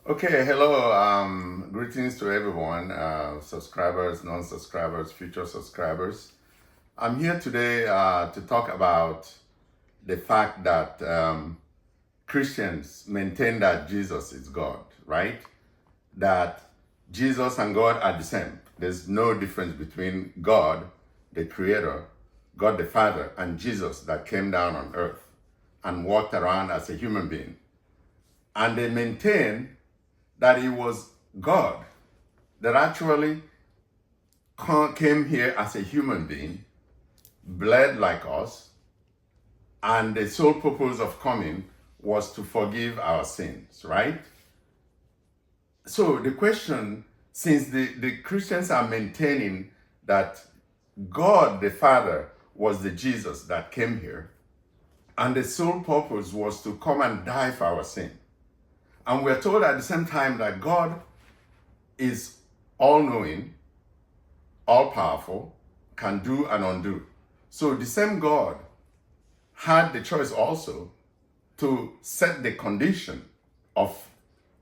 Okay, hello. Greetings to everyone, subscribers, non-subscribers, future subscribers. I'm here today to talk about the fact that Christians maintain that Jesus is God, right? That Jesus and God are the same. There's no difference between God, the Creator, God the Father, and Jesus that came down on earth and walked around as a human being. And they maintain that he was God that actually came here as a human being, bled like us, and the sole purpose of coming was to forgive our sins, right? So the question, since the Christians are maintaining that God the Father was the Jesus that came here, and the sole purpose was to come and die for our sin. And we're told at the same time that God is all-knowing, all-powerful, can do and undo. So the same God had the choice also to set the condition of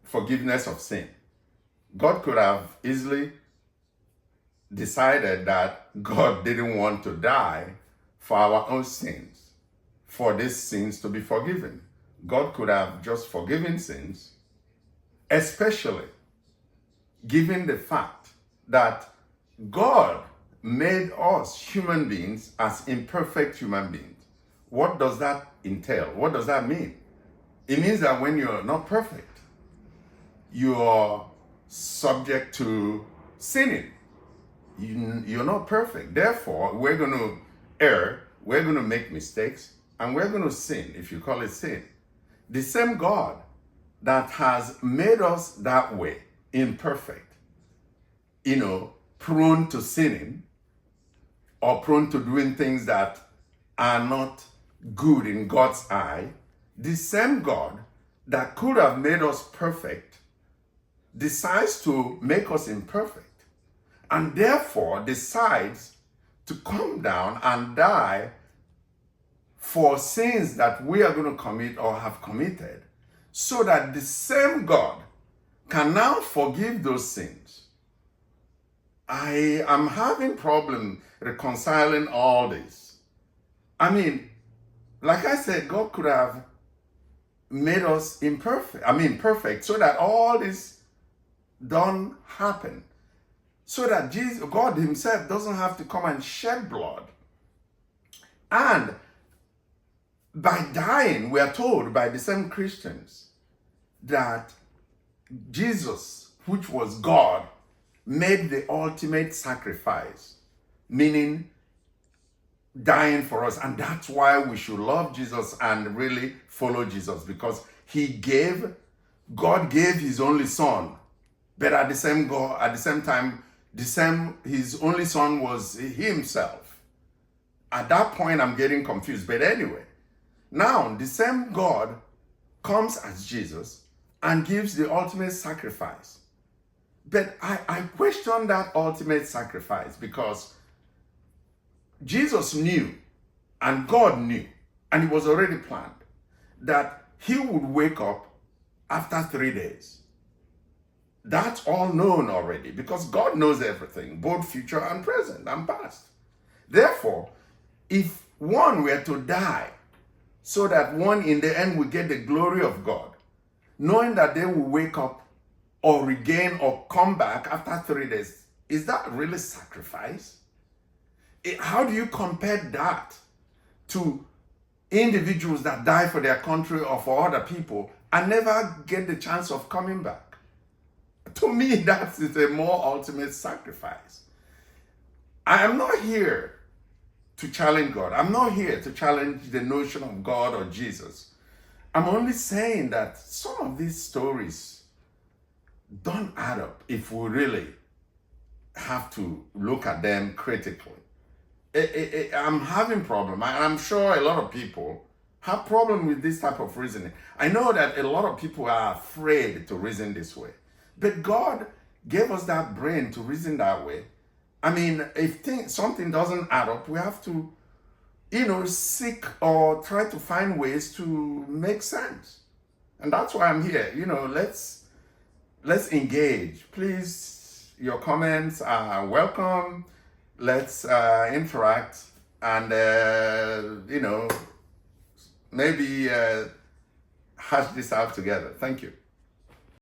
forgiveness of sin. God could have easily decided that God didn't want to die for our own sins, for these sins to be forgiven. God could have just forgiven sins, especially given the fact that God made us human beings as imperfect human beings. What does that entail? What does that mean? It means that when you're not perfect, you are subject to sinning. You're not perfect. Therefore, we're going to err, we're going to make mistakes, and we're going to sin, if you call it sin. The same God that has made us that way, imperfect, prone to sinning or prone to doing things that are not good in God's eye, the same God that could have made us perfect decides to make us imperfect and therefore decides to come down and die for sins that we are going to commit or have committed, so that the same God can now forgive those sins. I am having problem reconciling all this. I mean, like I said, God could have made us perfect, so that all this don't happen. So that God himself doesn't have to come and shed blood. And by dying, we are told by the same Christians that Jesus, which was God, made the ultimate sacrifice, meaning dying for us. And that's why we should love Jesus and really follow Jesus, because God gave his only son, but at the same time, his only son was himself. At that point, I'm getting confused. But anyway, now the same God comes as Jesus and gives the ultimate sacrifice. But I question that ultimate sacrifice, because Jesus knew and God knew, and it was already planned, that he would wake up after 3 days. That's all known already, because God knows everything, both future and present and past. Therefore, if one were to die so that one in the end will get the glory of God, knowing that they will wake up or regain or come back after 3 days, is that really sacrifice? How do you compare that to individuals that die for their country or for other people and never get the chance of coming back? To me, that is a more ultimate sacrifice. I am not here to challenge God. I'm not here to challenge the notion of God or Jesus. I'm only saying that some of these stories don't add up if we really have to look at them critically. I'm having problem, and I'm sure a lot of people have problem with this type of reasoning. I know that a lot of people are afraid to reason this way, but God gave us that brain to reason that way. I mean, if something doesn't add up, we have to, seek or try to find ways to make sense. And that's why I'm here. Let's let's engage. Please, your comments are welcome. Let's interact and, maybe hash this out together. Thank you.